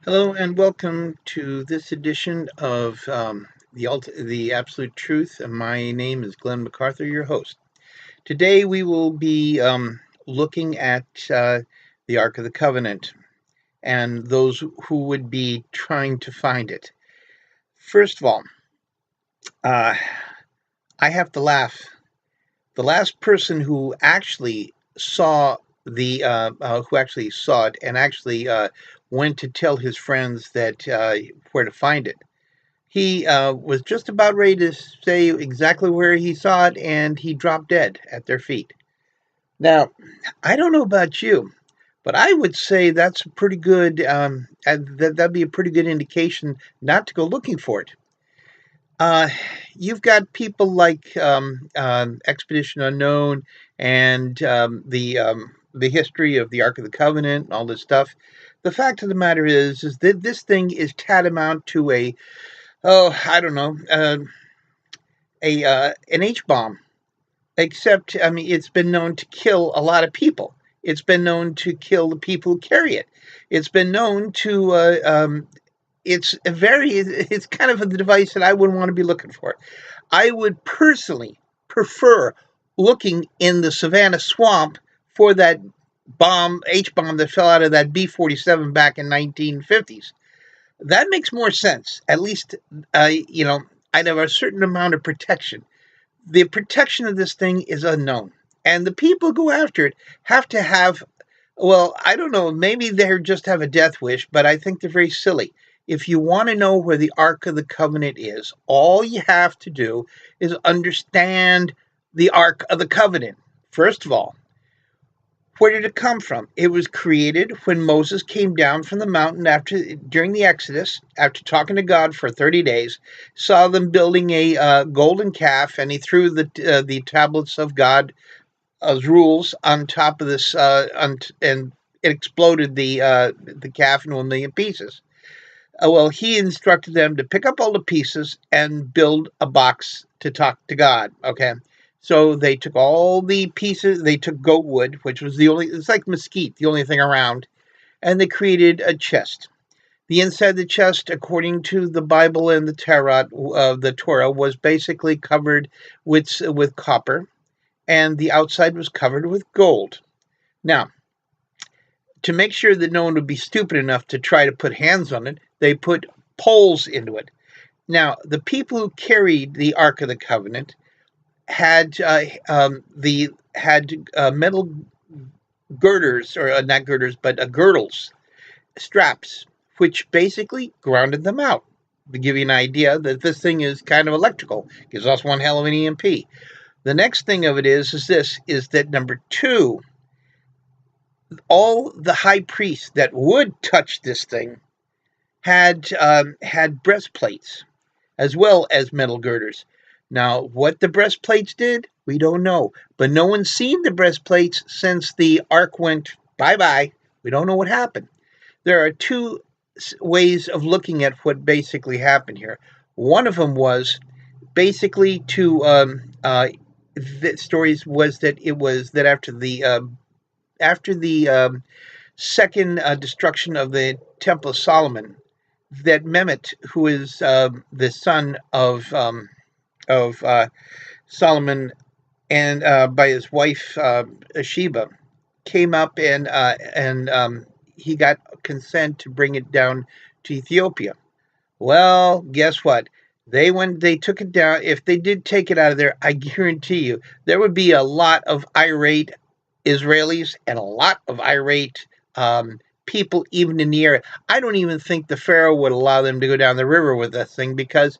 Hello and welcome to this edition of the Absolute Truth. And my name is Glenn MacArthur, your host. Today we will be looking at the Ark of the Covenant and those who would be trying to find it. First of all, uh, I have to laugh. The last person who actually saw it and actually went to tell his friends that where to find it. He was just about ready to say exactly where he saw it, and he dropped dead at their feet. Now, I don't know about you, but I would say that's a pretty good. That'd be a pretty good indication not to go looking for it. Uh, you've got people like Expedition Unknown and the history of the Ark of the Covenant and all this stuff. The fact of the matter is that this thing is tantamount to I don't know, a an H bomb. Except, I mean, it's been known to kill a lot of people. It's been known to kill the people who carry it. It's been known to. It's kind of a device that I wouldn't want to be looking for. I would personally prefer looking in the Savannah swamp for that H bomb that fell out of that B-47 back in 1950s. That makes more sense. At least, I'd have a certain amount of protection. The protection of this thing is unknown. And the people who go after it have to have, well, I don't know, maybe they just have a death wish, but I think they're very silly. If you want to know where the Ark of the Covenant is, all you have to do is understand the Ark of the Covenant. First of all, where did it come from? It was created when Moses came down from the mountain during the Exodus, after talking to God for 30 days, saw them building a golden calf, and he threw the tablets of God's rules on top of this, and it exploded the calf into a million pieces. Well, he instructed them to pick up all the pieces and build a box to talk to God. Okay. So they took all the pieces, they took goat wood, which was it's like mesquite, the only thing around, and they created a chest. The inside of the chest, according to the Bible and the Torah, was basically covered with copper, and the outside was covered with gold. Now, to make sure that no one would be stupid enough to try to put hands on it, they put poles into it. Now, the people who carried the Ark of the Covenant had metal girders, or not girders, but girdles, straps, which basically grounded them out. To give you an idea that this thing is kind of electrical, gives us one hell of an EMP. The next thing of it is that number two, all the high priests that would touch this thing had breastplates as well as metal girders. Now, what the breastplates did, we don't know. But no one's seen the breastplates since the ark went bye-bye. We don't know what happened. There are two ways of looking at what basically happened here. One of them was basically the stories was that it was that after the second destruction of the Temple of Solomon, that Mehmet, who is the son of Solomon, and by his wife Sheba, came up and he got consent to bring it down to Ethiopia. Well, guess what? They took it down. If they did take it out of there, I guarantee you there would be a lot of irate Israelis and a lot of irate people even in the area. I don't even think the Pharaoh would allow them to go down the river with that thing, because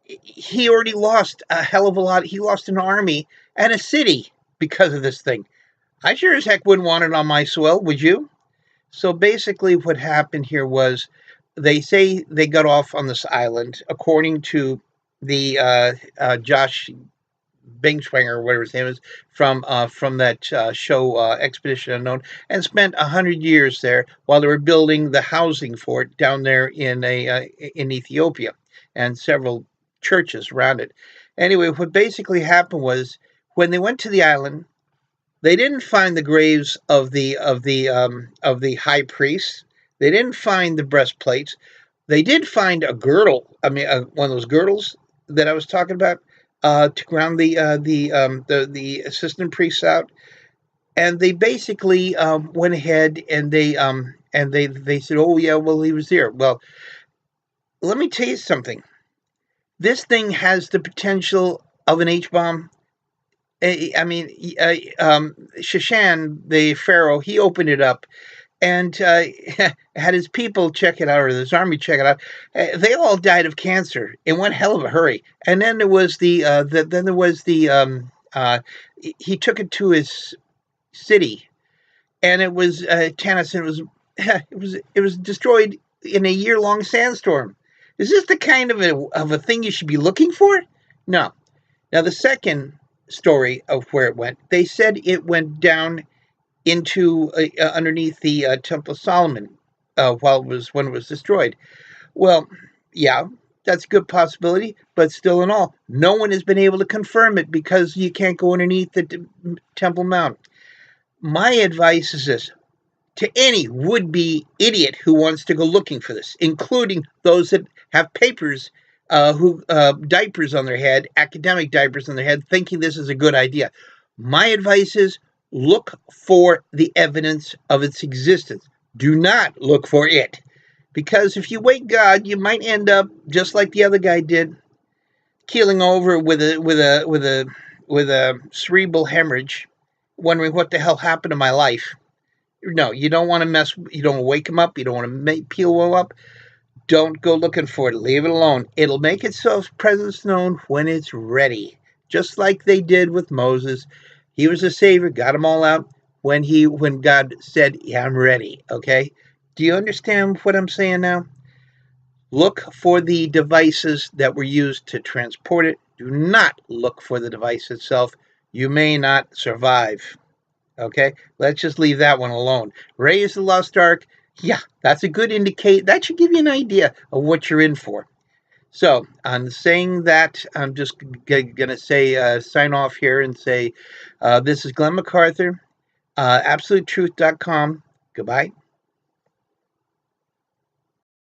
he already lost a hell of a lot. He lost an army and a city because of this thing. I sure as heck wouldn't want it on my soil, would you? So basically, what happened here was they say they got off on this island, according to the Josh Bingschwanger, or whatever his name is, from that show Expedition Unknown, and spent 100 years there while they were building the housing for it down there in Ethiopia, and several churches around it. Anyway, what basically happened was when they went to the island, they didn't find the graves of the high priests. They didn't find the breastplates. They did find a girdle. I mean, one of those girdles that I was talking about to ground the assistant priests out. And they basically went ahead and they said, "Oh yeah, well he was here." Well, let me tell you something. This thing has the potential of an H bomb. I mean, Shashan, the pharaoh, he opened it up and had his people check it out, or his army check it out. They all died of cancer in one hell of a hurry. And then there was he took it to his city, and it was Tanis, and it was it was destroyed in a year-long sandstorm. Is this the kind of a thing you should be looking for? No. Now the second story of where it went, they said it went down into underneath the Temple of Solomon when it was destroyed. Well, yeah, that's a good possibility, but still in all, no one has been able to confirm it because you can't go underneath the Temple Mount. My advice is this to any would-be idiot who wants to go looking for this, including those that have papers, who diapers on their head, academic diapers on their head, thinking this is a good idea. My advice is look for the evidence of its existence. Do not look for it, because if you wait God, you might end up just like the other guy did, keeling over with a cerebral hemorrhage, wondering what the hell happened to my life. No, you don't want to mess. You don't want to wake them up. You don't want to peel them up. Don't go looking for it. Leave it alone. It'll make itself presence known when it's ready, just like they did with Moses. He was a savior, got them all out when God said, "Yeah, I'm ready." Okay. Do you understand what I'm saying now? Look for the devices that were used to transport it. Do not look for the device itself. You may not survive. Okay, let's just leave that one alone. Raise the Lost Ark. Yeah, that's a good indicate. That should give you an idea of what you're in for. So, on saying that, I'm just going to say, sign off here and say, this is Glenn MacArthur, absolutetruth.com. Goodbye.